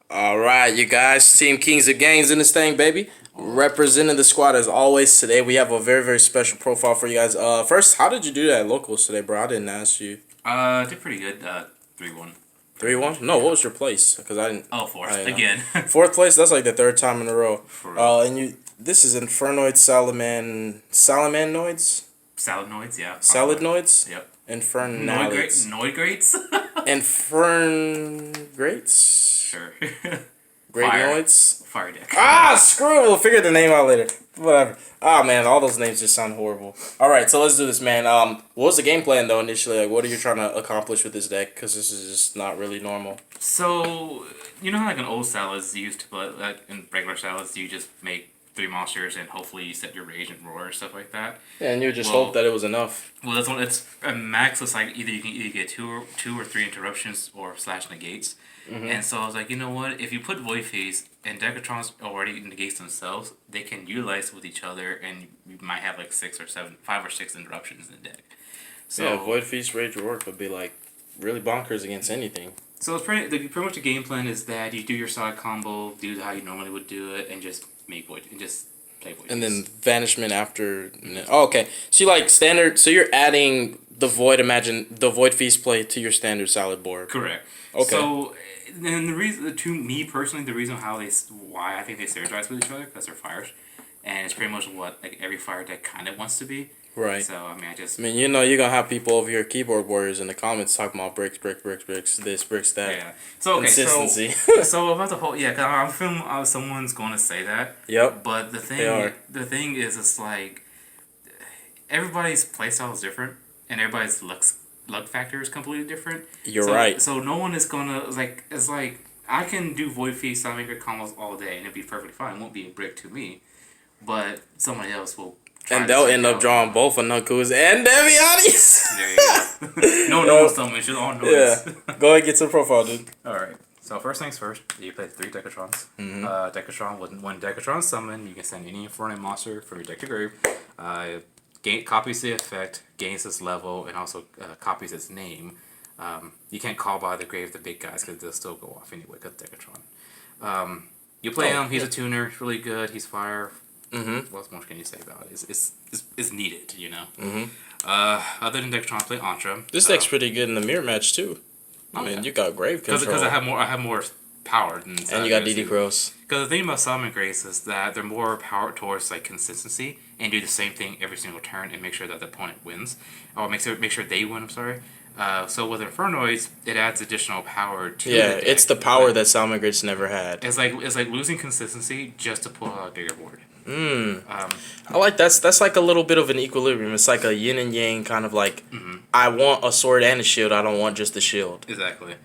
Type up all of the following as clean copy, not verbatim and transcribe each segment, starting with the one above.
All right, you guys, Team Kings of Games in this thing, baby. Representing the squad as always. Today we have a very special profile for you guys. First, how did you do that at locals today, bro? I didn't ask you. Did pretty good. 3-1. 3-1? No, what was your place? Because I didn't. Oh, fourth I didn't know. again. Fourth place. That's like the third time in a row. For real. And you. This is Infernoids, Salamanoids, Salinoids, yeah. Salinoids, Yep. Infernalids, Noid greats. Inferngrates, Sure. Great Fire. Noids. Fire deck. Screw it. We'll figure the name out later. Whatever. Oh man, all those names just sound horrible. All right, so let's do this, man. What was the game plan though initially? Like, what are you trying to accomplish with this deck? Because this is just not really normal. So you know how like an old salads you used to put like in regular salads you just make 3 monsters and hopefully you set your rage and roar and stuff like that. Yeah, and you just hope that it was enough. Well, that's one. It's a max. It's like you can either get two or three interruptions or slash negates. And so I was like, you know what? If you put Void Phase and Decatrons already negates themselves, they can utilize with each other, and you might have like 5 or 6 interruptions in the deck. So Yeah, Void Feast Rage Work would be like really bonkers against anything. So it's pretty much the game plan is that you do your side combo, do how you normally would do it, and just make Void and just play Void. And then Vanishment after. Oh, okay. So you like standard. So you're adding the Void. Imagine the Void Feast play to your standard salad board. Correct. Okay. So, and the reason, to me personally, the reason why I think they synergize with each other because they're fires, and it's pretty much what like every fire deck kind of wants to be. Right. So I mean, you know, you're gonna have people over here, keyboard warriors, in the comments talking about bricks, this, bricks, that. Yeah. So okay. Consistency. So about the whole cause I'm feeling someone's going to say that. Yep. But the thing is, it's like everybody's playstyle is different, and everybody's luck factor is completely different. You're right. So no one is gonna it's like I can do Void Feast, Salamanger combos all day, and it'd be perfectly fine. It won't be a brick to me, but somebody else will. And they'll end up drawing both Anukus and Devianis. There you go. No summon, it's just all noise. Yeah. Go ahead and get to the profile, dude. Alright. So first things first, you play 3 Decatrons. Decatron, when Decatron summon, you can send any Infernoid monster from your deck to grave. Copies the effect, gains its level, and also copies its name. You can't call by the grave the big guys because they'll still go off anyway because Decatron. You play him, he's a tuner, he's really good, he's fire. What more can you say about it? It's needed, you know. Other than Decatron, I play Antra. This deck's pretty good in the mirror match too. I mean, you got grave control. Because I have more power than. And you got DD Crows. Because the thing about Salamangreats is that they're more powered towards like consistency and do the same thing every single turn and make sure that the opponent wins, or make sure they win. I'm sorry. So with Infernoids, it adds additional power to. Yeah, the deck. it's the power that Salamangreats never had. It's like losing consistency just to pull out a bigger board. I like that's like a little bit of an equilibrium. It's like a yin and yang kind of like I want a sword and a shield. I don't want just the shield. Exactly.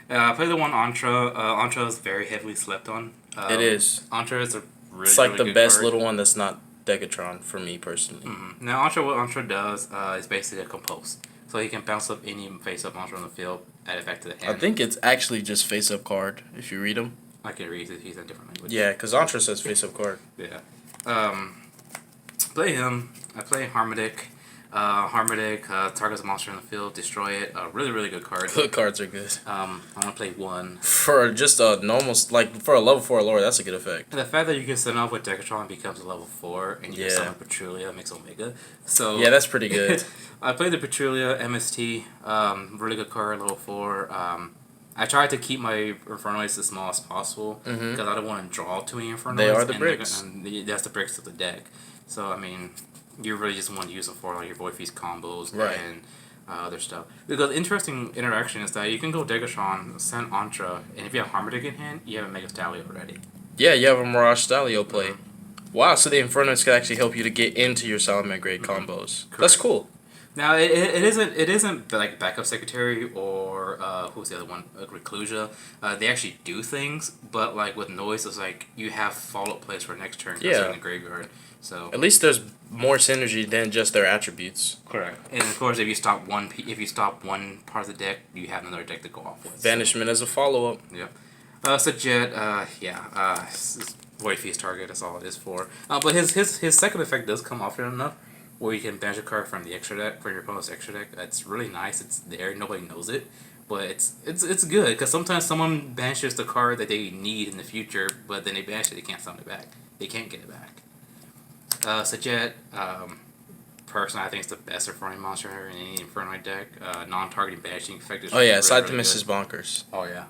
I play the one Antra. Antra is very heavily slept on. It is. Antra is a really It's like really the good best card. little one that's not Degatron for me personally. Now what Antra does is basically a compose. So he can bounce up any face-up monster on the field, add it back to the hand. I think it's actually just face-up card if you read them. I can read it. He's in different language. Yeah, because Antra says face-up card. Yeah. Play him. I play Harmodic. Harmodic targets a monster in the field, destroy it. Really good card. Good cards are good. I'm gonna play 1. For just a normal, like for a level 4 lore, that's a good effect. And the fact that you can send off with Decatron becomes a level 4, and you can summon Petrulia makes Omega. So yeah, that's pretty good. I played the Petrulia MST. Really good card, level 4. I tried to keep my Infernoids as small as possible because I don't want to draw too many Infernoids. They are the bricks. And that's the bricks of the deck. So I mean, you really just want to use them for like your Void Feast combos and other stuff. Because the interesting interaction is that you can go Degatron, send Antra, and if you have Harmodic in hand, you have a Mega Stallion already. Yeah, you have a Mirage Stalio play. Wow, so the Infernoids can actually help you to get into your Salamangreat combos. Correct. That's cool. Now it isn't like Backup Secretary or who's the other one, Reclusia. They actually do things, but like with Noise, it's like you have follow-up plays for next turn because they're in the graveyard. So at least there's more synergy than just their attributes. Correct. And of course, if you stop one part of the deck, you have another deck to go off with. Vanishment as a follow-up. Yep. So Jet, Void Feast target. That's all it is for. But his second effect does come often enough, where you can banish a card from the extra deck, from your opponent's extra deck. That's really nice. It's there. Nobody knows it. But it's good because sometimes someone banishes the card that they need in the future, but then they banish it, they can't summon it back. They can't get it back. Sajet, personally, I think it's the best Infernoid monster in any Infernoid deck. Non-targeting banishing effect is Oh yeah, really, side really to miss good. is bonkers. Oh yeah.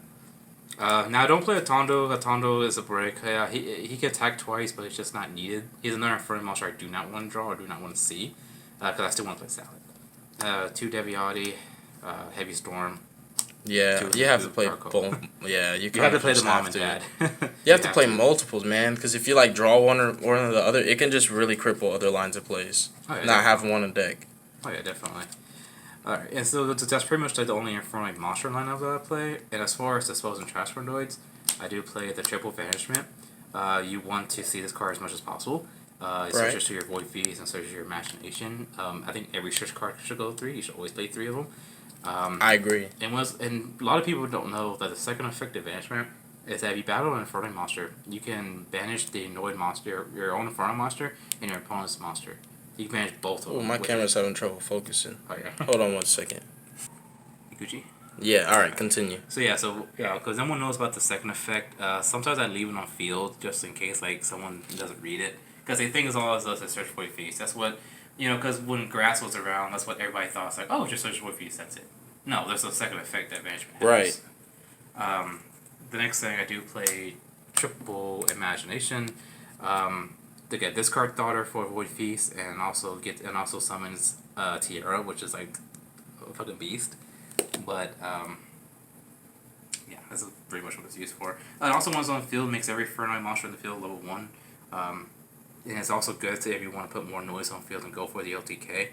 Now don't play Atondo. Atondo is a brick. Yeah, he can attack twice, but it's just not needed. He's another Infernoid monster I do not want to draw or do not want to see, because I still want to play Salad. 2 Deviati, Heavy Storm. Yeah, you have to play both. Yeah, You have to play the mom and dad. You have to play multiples, man, because if you like draw one or one or the other, it can just really cripple other lines of plays. Oh, yeah, not having one in deck. Oh yeah, definitely. Alright, and so that's pretty much like the only Infernoid monster lineup that I play. And as far as Dispose and Transfernoids, I do play the Triple Banishment. You want to see this card as much as possible. It switches to your Void Feast and switches to your Imagination. I think every search card should go 3. You should always play 3 of them. I agree. And a lot of people don't know that the second effective banishment is that if you battle an Infernoid monster, you can banish the annoyed monster, your own Inferno monster, and your opponent's monster. You can banish both of them. Oh, my camera's having trouble focusing. Oh yeah. Hold on 1 second. Gucci. Yeah. All right. Continue. So because no one knows about the second effect. Sometimes I leave it on field just in case like someone doesn't read it, because they think all it does is search Void Feast. That's what because when grass was around, that's what everybody thought. It's like, oh, just search Void Feast. That's it. No, there's a second effect that management has. Right. The next thing I do play Triple Imagination. To get this card daughter for Void Feast, and also summons Tiara, which is like a fucking beast. But yeah, that's pretty much what it's used for. And also, once on the field, makes every Infernoid monster in the field level 1. And it's also good to if you want to put more noise on field and go for the LTK.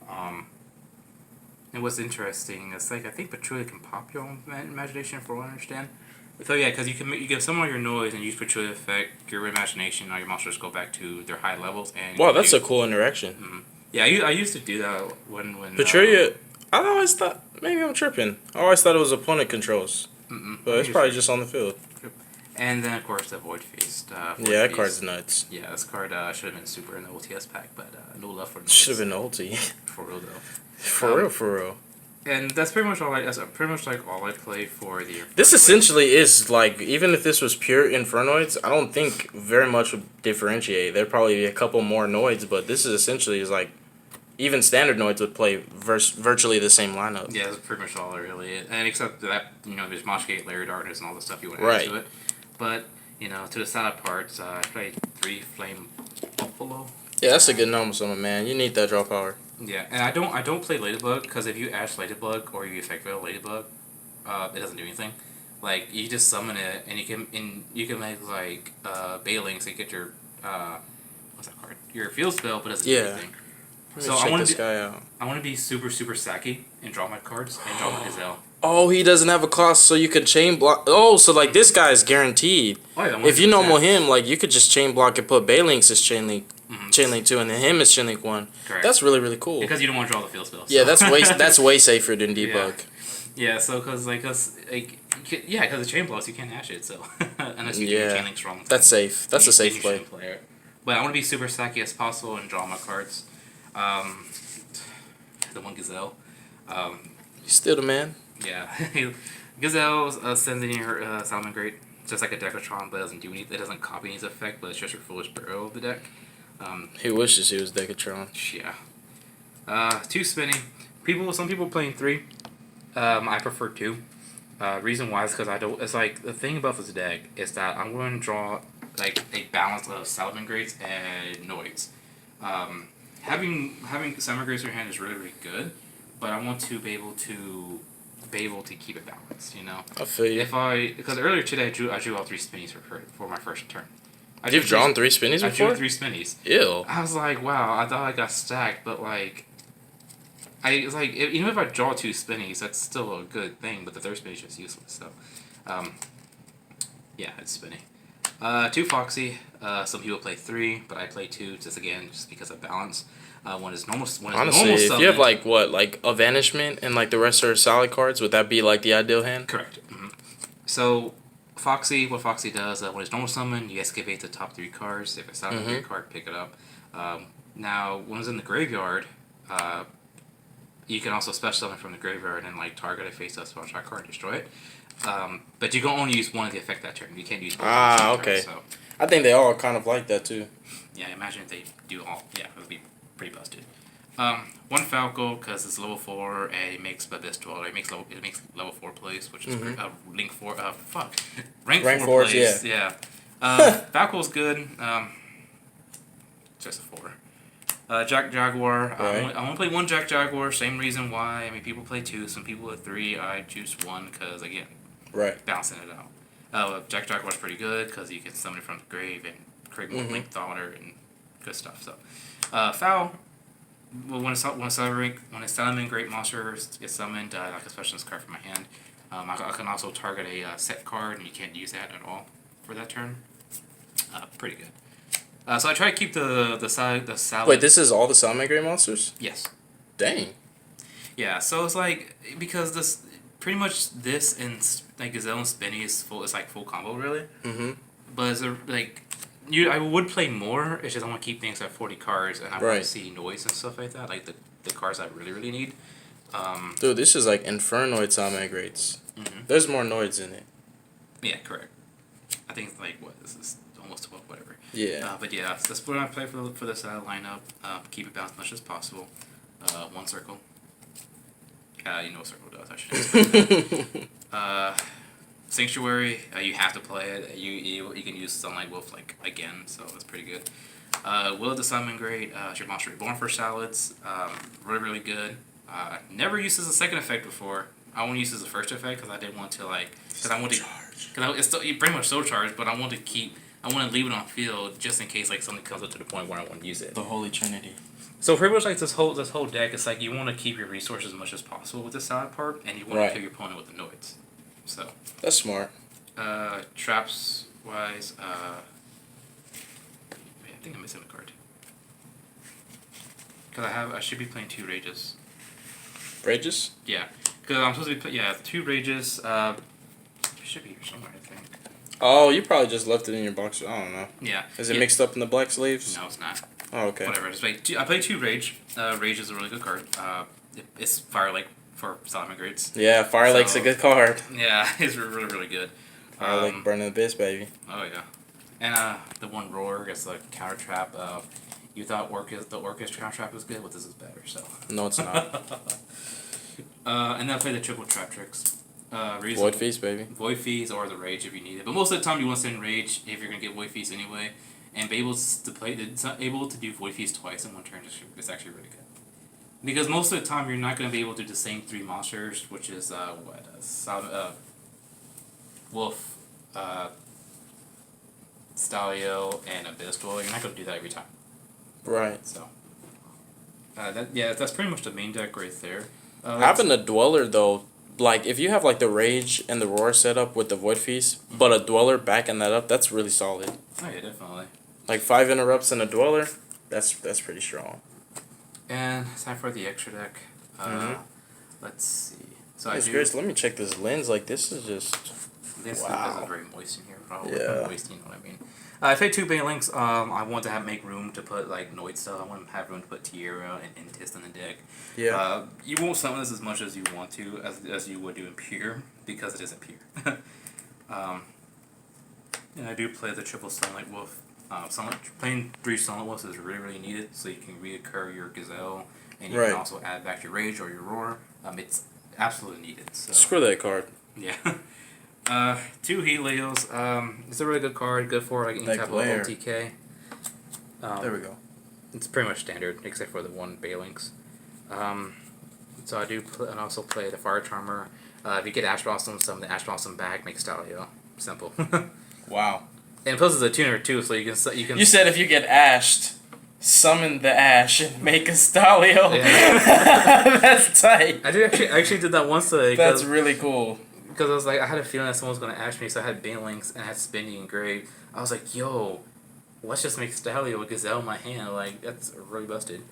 And what's interesting is like I think Patrulia can pop your own imagination, for what I understand. So yeah, because you give someone your noise and use Patrulia effect, your imagination, all your monsters go back to their high levels. And wow, that's a cool interaction. Mm-hmm. Yeah, I used to do that when Patrulia. I always thought maybe I'm tripping. I always thought it was opponent controls, but it's probably just on the field. And then of course the Void Feast. Yeah, that card's nuts. Yeah, this card should have been super in the OTS pack, but no love for. Should have been ulti. For real though. For real. And that's pretty much all. That's pretty much like all I play for the. This essentially is like, even if this was pure Infernoids, I don't think very much would differentiate. There'd probably be a couple more Noids, but this is essentially is like, even standard Noids would play virtually the same lineup. Yeah, that's pretty much all it really is. And except that there's Moshgate, Lair Darkness, and all the stuff you want to add to it. But to the side parts, I played 3 Flame Buffalo. Yeah, that's a good normal summon, man. You need that draw power. Yeah, and I don't play Ladybug, because if you ash Ladybug or you effect veil Ladybug, it doesn't do anything. Like, you just summon it, and you can make like Bailing, so you get your what's that card? Your field spell, but it doesn't do anything. So I want to be super sacky and draw my cards and draw my Gazelle. Oh, he doesn't have a cost, so you can chain block. Oh, so like this guy is guaranteed. Oh, yeah, if you normal him, like you could just chain block and put Bailinks as chain link 2, and then him as chain link 1. Correct. That's really cool. Because you don't want to draw the field spells. So. Yeah, that's way safer than debug. Yeah, so because the chain blocks, you can't hash it. So unless you do your chain links wrong. That's safe. That's a safe play. But I want to be super sacky as possible and draw my cards. The one Gazelle. He's still the man. Yeah, Gazelle sends in your Salamangreat, just like a Decatron, but it doesn't do anything. It doesn't copy his effect, but it's just your foolish burial of the deck. He wishes he was Decatron. Yeah. 2 spinning. Some people playing 3. I prefer 2. Reason why is because I don't. It's like the thing about this deck is that I'm going to draw like a balance of Salamangreats and Noids. Having Salamangreats in your hand is really good, but I want to be able to keep it balanced. I feel you. Because earlier today I drew all 3 spinnies for my first turn. You've drawn 3 spinnies before? I drew 3 spinnies. Ew. I was like, wow, I thought I got stacked, but like, even if I draw 2 spinnies, that's still a good thing, but the 3rd spinny is just useless, so, yeah, it's spinning. 2 Foxy, some people play 3, but I play 2, just because of balance. One is normal. Honestly, if you have like a Vanishment and like the rest are solid cards, would that be like the ideal hand? Correct. So, Foxy, what Foxy does, when it's normal summon, you excavate the top 3 cards. If it's not a 3 card, pick it up. Now, when it's in the graveyard, You can also special summon from the graveyard and like target a face-up spell check card and destroy it. But you can only use one of the effect that turn. You can't use both. Okay. Turn, so. I think they all kind of like that too. Yeah, imagine if they do all. Yeah, it would be pretty busted. One Falco because it's level 4 and it makes Abyss Dweller. It makes level 4 plays, which is Link 4. Rank 4 plays. Yeah. Falco's good. Just a 4. Jack Jaguar. Right. I want to play one Jack Jaguar. Same reason why. I mean, people play 2. Some people play 3. I choose 1 because again, balancing it out. Jack Jaguar's pretty good because you can summon it from the grave and create more Link Daughter and good stuff. So, Foul. Well, when a Salamangreat monster gets summoned, I can special this card from my hand. I can also target a set card, and you can't use that at all for that turn. Pretty good. So I try to keep the salad. Wait, this is all the Salamangreat monsters? Yes. Dang. Yeah, so it's like because this pretty much this and like Gazelle and Spinny is full. It's like full combo really. But it's I would play more. It's just I want to keep things at 40 cards, and I want to see noise and stuff like that. Like the cards I really need. Dude, this is like Infernoid Salamangreats. There's more noids in it. Yeah, correct. I think like what this is almost 12, whatever. Yeah. But yeah, that's what I play for this lineup. Keep it balanced as much as possible. One circle. You know what circle does. I should. Sanctuary. You have to play it. You can use Sunlight Wolf like again, so that's pretty good. Will of the Salamangreat. It's your monster reborn for salads. Really good. Never used as a second effect before. I only used as a first effect because I didn't want to it's still pretty much so charged, but I want to leave it on field just in case like something comes up to the point where I want to use it. The Holy Trinity. So pretty much like this whole deck, it's like you want to keep your resources as much as possible with the salad part, and you want to kill your opponent with the noids. So that's smart. Traps wise, I think I'm missing a card. Cause I should be playing 2 Rages. Rages? Yeah, because I'm supposed to be 2 Rages. Should be here somewhere, I think. Oh, you probably just left it in your box. I don't know. Yeah. Is it mixed up in the black sleeves? No, it's not. Oh, okay. Whatever. I play 2 Rage. Rage is a really good card. It's Firelake for Salamangreats. Yeah, Firelake's a good card. Yeah, it's really good. Firelake Burning Abyss, baby. Oh yeah. And the one Roar gets the counter trap. You thought the Orcus counter trap was good, but this is better. So. No, it's not. And then I play the triple trap tricks. Void Feast, baby. Void Feast or the Rage if you need it. But most of the time you want to send Rage if you're going to get Void Feast anyway. And be able to do Void Feast twice in one turn is actually really good. Because most of the time you're not going to be able to do the same 3 monsters, which is Wolf, Stalio, and Abyss Dweller. You're not going to do that every time. Right. So, that's pretty much the main deck right there. Having a Dweller, though, like, if you have, like, the Rage and the Roar set up with the Void Feast, but a Dweller backing that up, that's really solid. Oh, yeah, definitely. Like, 5 Interrupts and a Dweller, that's pretty strong. And it's time for the extra deck. Let's see. So Let me check this lens. Like, this is just... This is very moist in here, probably. Yeah. Moist, you know what I mean. If I had 2 Banelinks, I want to make room to put like Noid stuff. I want to have room to put Tierra and Tist in the deck. Yeah. You won't summon this as much as you want to, as you would do in Pure, because it isn't Pure. And I do play the triple Sunlight Wolf. Playing 3 Sunlight Wolves is really needed, so you can reoccur your Gazelle, and you can also add back your Rage or your Roar. It's absolutely needed. So. Screw that card. Yeah. 2 Helios. It's a really good card. Good for like any type of OTK. There we go. It's pretty much standard, except for the 1 Balinks. So I do and also play the Fire Charmer. If you get Ash Blossom, summon the Ash Blossom back, make Stalio. Simple. Wow. And plus it's a tuner too, so you can. You said if you get ashed, summon the ash and make a Stalio. Yeah. That's tight. I actually did that once today. That's really cool. Because I was like, I had a feeling that someone was gonna ash me, so I had Banelinks and I had Spinny and Grave. I was like, yo, let's just make Stalio with Gazelle in my hand. Like, that's really busted.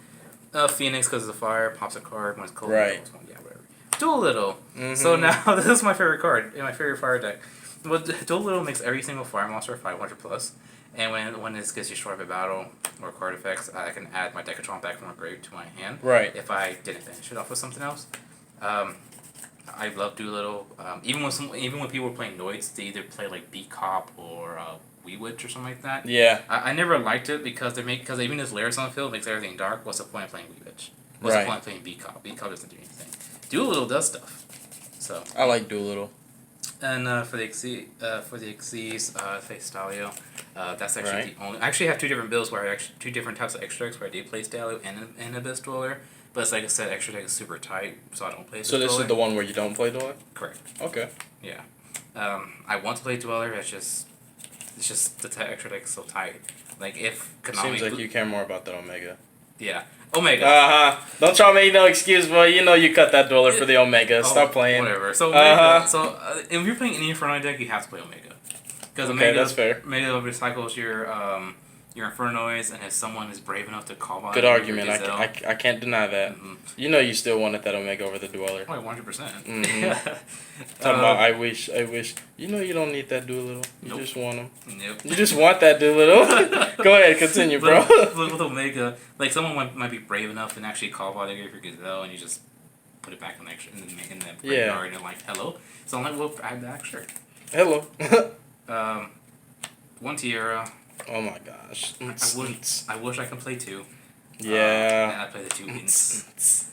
Phoenix, because of the fire, pops a card when it's cold. Right. Yeah, whatever. Do a little. So now, this is my favorite card in my favorite fire deck. Well, Dual Little makes every single fire monster 500 plus, and when this gets destroyed by battle or card effects, I can add my Decatron back from my grave to my hand. Right. If I didn't finish it off with something else. I love Doolittle. Even when people were playing Noids, they either play like B Cop or Wee Witch or something like that. Yeah. I never liked it because even this layers on the field makes everything dark. What's the point of playing Wee Witch? What's the point of playing B Cop? B Cop doesn't do anything. Doolittle does stuff. So I like Doolittle. And for the Xyz, Face Stalio, that's actually the only. I actually have two different builds where two different types of extra decks where I do play Stalio and Abyss Dweller. But it's like I said, extra deck is super tight, so I don't play. So this is the one where you don't play Dweller? Correct. Okay. Yeah. I want to play Dweller. It's just the extra deck is so tight. Like if Konami. Seems like you care more about the Omega. Yeah. Omega. Don't try to make no excuse, boy. You know you cut that Dweller for the Omega. Stop playing. Whatever. So Omega. if you're playing any Infernoid deck, you have to play Omega. Because Omega, that's fair. Omega recycles your Infernoids, and if someone is brave enough to call by good argument. I can't deny that. Mm-hmm. You know you still wanted that Omega over the Dweller. Oh, 100%. Talking about I wish. You know you don't need that Doolittle. You just want him. Nope. You just want that Doolittle. Go ahead, continue, bro. With Omega, like someone might be brave enough and actually call by the for Gazelle, and you just put it back in the graveyard, and you're like, hello. So I'm like, well, add back, sure. Hello. One Tierra. Oh my gosh. I wish I could play two. Yeah. And I play the two Ints.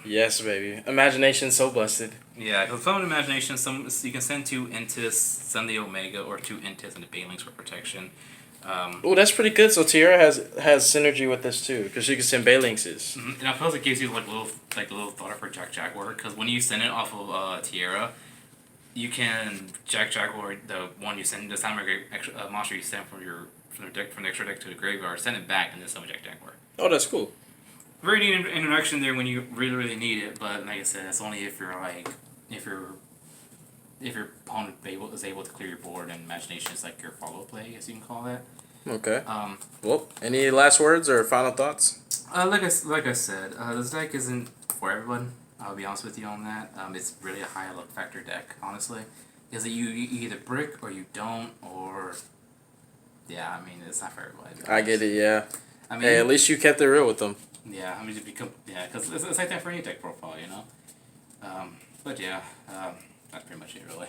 Yes, baby. Imagination's so blessed. Yeah, because some imagination, you can send two Intis, send the Omega, or two Intis and the Bailings for protection. Oh, that's pretty good. So Tierra has synergy with this too, because she can send Bailingses. Mm-hmm. And I suppose it gives you like little thought for Jaguar, because when you send it off of Tierra, you can Jaguar, the one you send, the Salamanger monster you send from the extra deck to the graveyard, send it back and then summon Jaguar. Oh, that's cool. Very neat interaction there when you really need it, but like I said, that's only if your opponent is able to clear your board and imagination is like your follow play, as you can call that. Okay. Well, any last words or final thoughts? Like I said, this deck isn't for everyone. I'll be honest with you on that. It's really a high luck factor deck, honestly. Is that you either brick or you don't, or yeah, I mean it's not for everybody. I get it. Yeah. I mean, hey, at least you kept it real with them. Yeah, I mean because it's like that for any deck profile, you know. But yeah, that's pretty much it, really.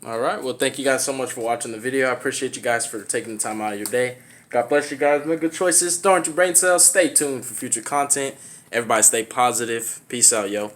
All right. Well, thank you guys so much for watching the video. I appreciate you guys for taking the time out of your day. God bless you guys. Make good choices. Don't your brain cells. Stay tuned for future content. Everybody stay positive. Peace out, yo.